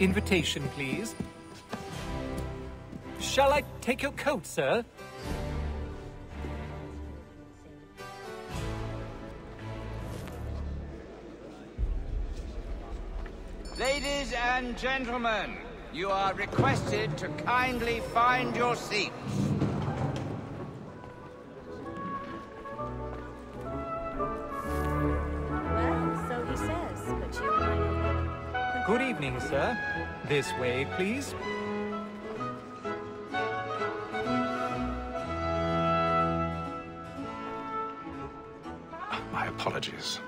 Invitation, please. Shall I take your coat, sir? Ladies and gentlemen, you are requested to kindly find your seats. Well, so he says, but you and I know. Good evening, sir. This way, please. My apologies.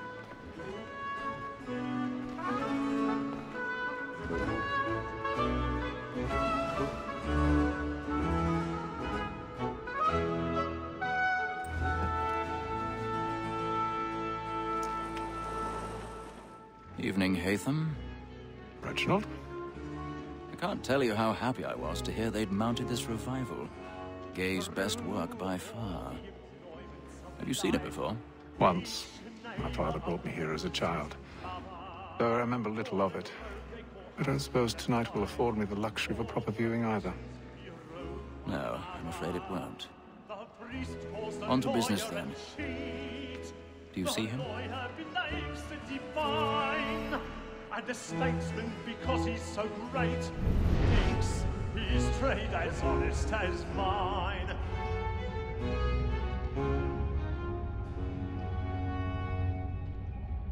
Evening, Haytham. Reginald? I can't tell you how happy I was to hear they'd mounted this revival. Gay's best work by far. Have you seen it before? Once. My father brought me here as a child. Though I remember little of it. I don't suppose tonight will afford me the luxury of a proper viewing either. No, I'm afraid it won't. On to business then. Do you see him? And a statesman because he's so great thinks his trade as honest as mine.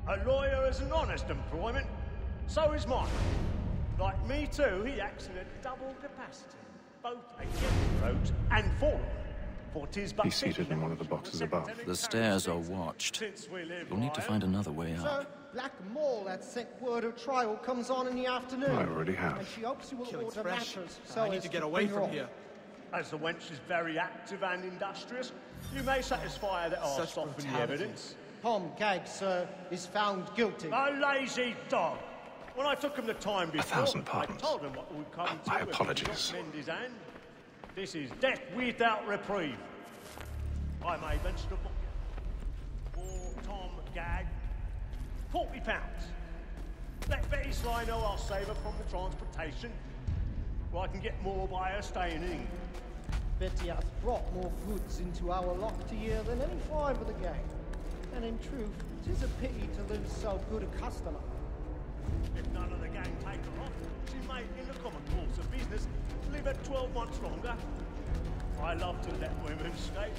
A lawyer is an honest employment, so is mine. Like me too, he acts in a double capacity, both against roads and for them. He's seated in one of the boxes above. The stairs are watched. You'll need to find another way Sir, up. Black Mall had sent word of trial comes on in the afternoon. I already have. And she hopes you will Killing's order fresh. matters so I need as to get bring away her from off. here. As the wench is very active and industrious, you may satisfy her that I'll Such soften the brutality. evidence. Tom Gagg, sir, is found guilty. A lazy dog. When I took him the time before, 1,000 pardons. I told him what would come to My if he did apologies. not mend his hand. This is death without reprieve. I may venture to book you. For Tom Gagg, £40. Let Betty Sly know I'll save her from the transportation. Or I can get more by her staying in England. Betty has brought more goods into our locked year than any five of the gang. And in truth, 'tis a pity to lose so good a customer. If none of the gang take her off, she may, in the common course of business, live at 12 months longer. I love to let women skate.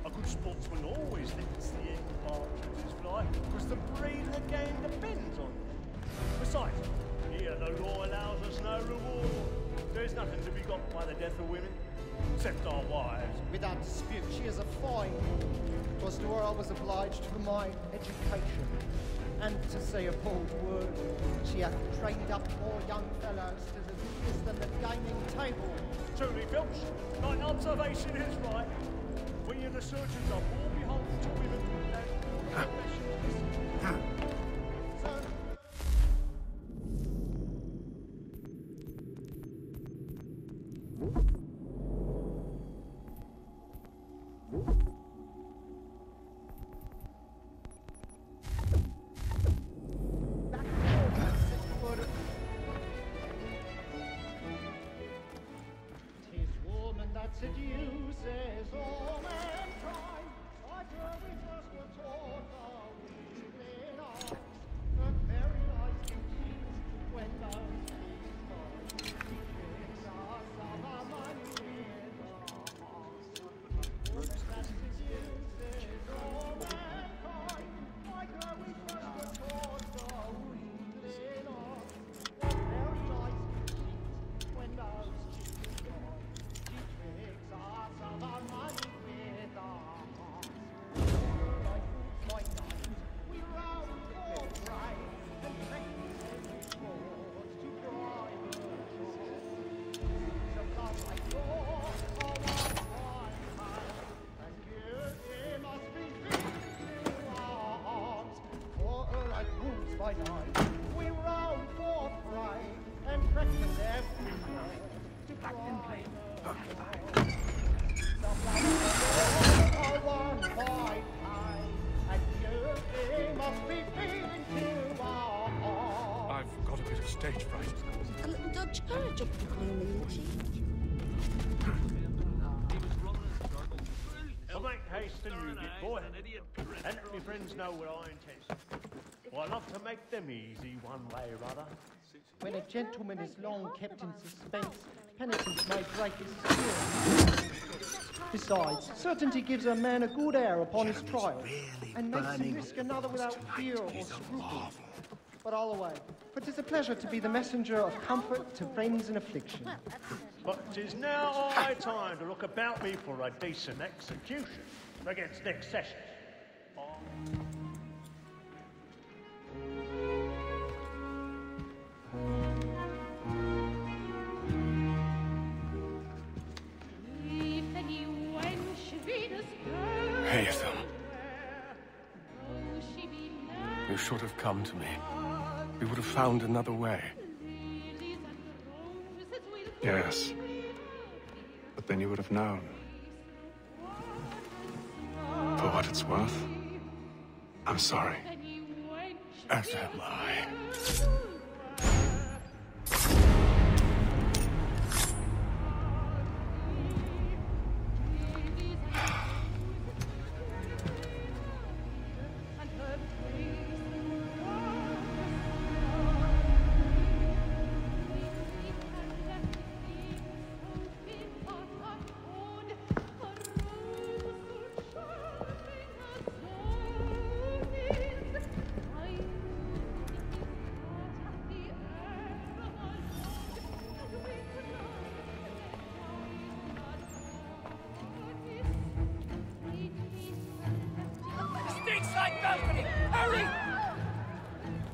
A good sportsman always lets the end partridges fly, because the breed of the game depends on it. Besides, here the law allows us no reward. There's nothing to be got by the death of women, except our wives. Without dispute, she is a fine woman. 'Twas to her I was obliged for my education. And to say a bold word, she hath trained up more young fellows to the business than the gaming table. Truly, Filch, thine observation is right. We and the surgeons are more beholden to women than all the professionals. Sir, tis woman that seduces all mankind. Like her we first were taught how we live on. But very life you teach when those tricks us of our money with woman that seduces all mankind. Like her we first were taught how we live on. Very life you teach when those tricks us of our money with like diamonds, we round for pride and practice sports to private joy. So love like yours, all our time, and beauty must be filled to our arms. For like wolves by night, we round for pride and practice every day to private joy. I've got a bit of stage fright. till you get boy. And my friends know what I intend. I love to make them easy one way or other. When a gentleman is long kept in suspense, penitence may break his spirit. Besides, certainty gives a man a good air upon his trial, and makes him risk another without fear or scruple. But all away, for 'tis a pleasure to be the messenger of comfort to friends in affliction. But 'tis now high time to look about me for a decent execution against next session. Hazel. You should have come to me. We would have found another way. Yes. But then you would have known. For what it's worth, I'm sorry. As am I.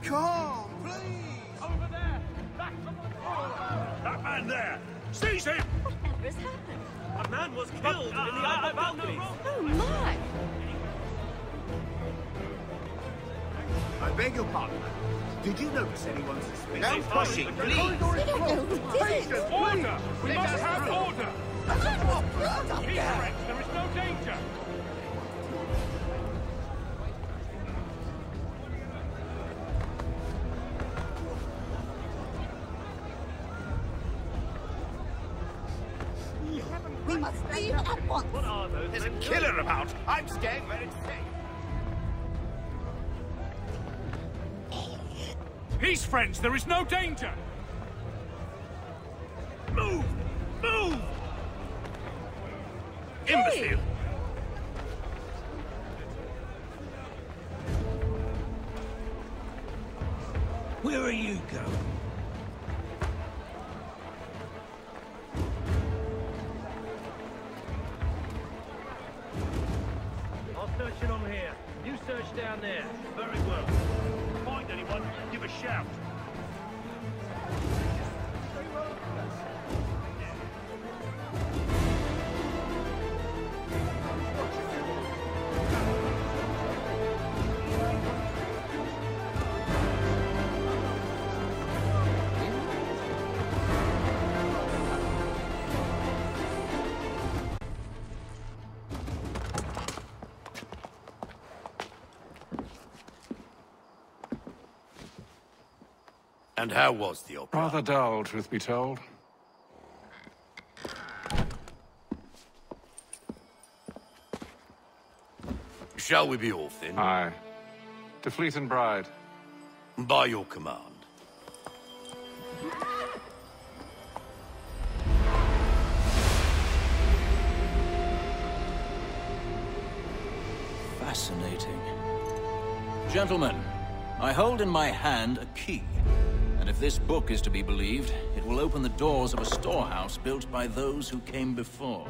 Come, please! Over there! Back from the floor! That man there! Seize him! Whatever has happened? A man was killed in the upper balconies! Oh, my! I beg your pardon. Did you notice anyone suspicious? No pushing, please! Order! We must have order! Up Be there! correct, there is no danger! We must leave at once! What are those? There's a killer about! I'm staying where it's safe! Peace, friends, there is no danger! Move! Move! Imbecile! Where are you going? I'll search it on here. You search down there. Very well. Find anyone, give a shout. And how was the opera? Rather dull, truth be told. Shall we be off then? Aye. To Fleet and Bride. By your command. Fascinating. Gentlemen, I hold in my hand a key. And if this book is to be believed, it will open the doors of a storehouse built by those who came before.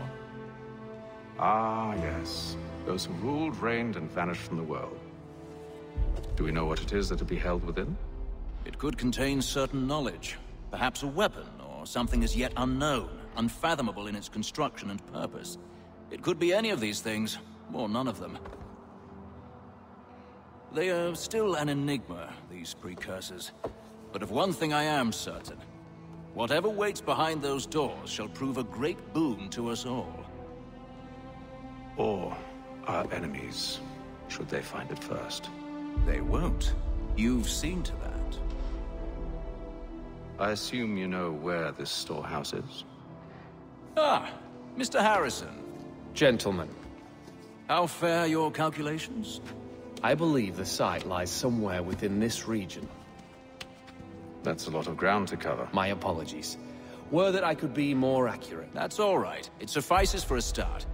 Ah, yes. Those who ruled, reigned, and vanished from the world. Do we know what it is that will be held within? It could contain certain knowledge, perhaps a weapon, or something as yet unknown, unfathomable in its construction and purpose. It could be any of these things, or none of them. They are still an enigma, these precursors. But of one thing I am certain. Whatever waits behind those doors shall prove a great boon to us all. Or our enemies, should they find it first. They won't. You've seen to that. I assume you know where this storehouse is? Ah, Mr. Harrison. Gentlemen. How fare your calculations? I believe the site lies somewhere within this region. That's a lot of ground to cover. My apologies. Were that I could be more accurate. That's all right. It suffices for a start.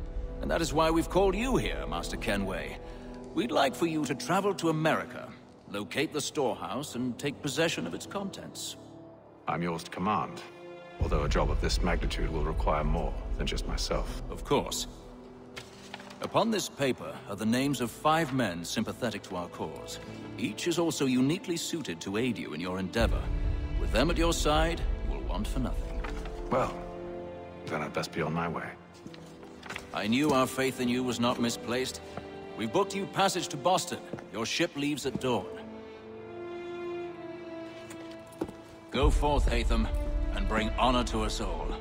And that is why we've called you here, Master Kenway. We'd like for you to travel to America, locate the storehouse, and take possession of its contents. I'm yours to command. Although a job of this magnitude will require more than just myself. Of course. Upon this paper are the names of 5 men sympathetic to our cause. Each is also uniquely suited to aid you in your endeavor. With them at your side, you will want for nothing. Well, then I'd best be on my way. I knew our faith in you was not misplaced. We've booked you passage to Boston. Your ship leaves at dawn. Go forth, Hatham, and bring honor to us all.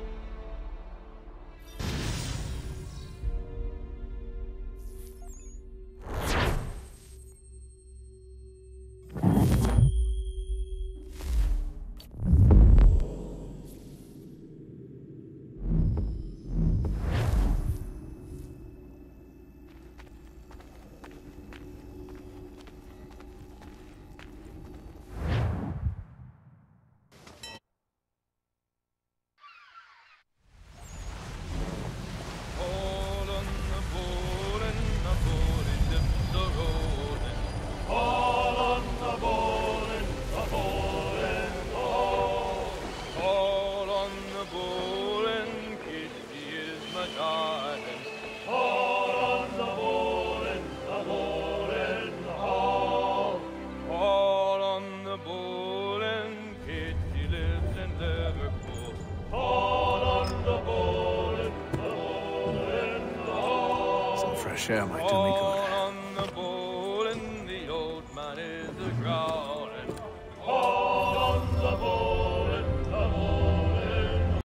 Fresh air might do me good. On the bowl and the old man is a growl.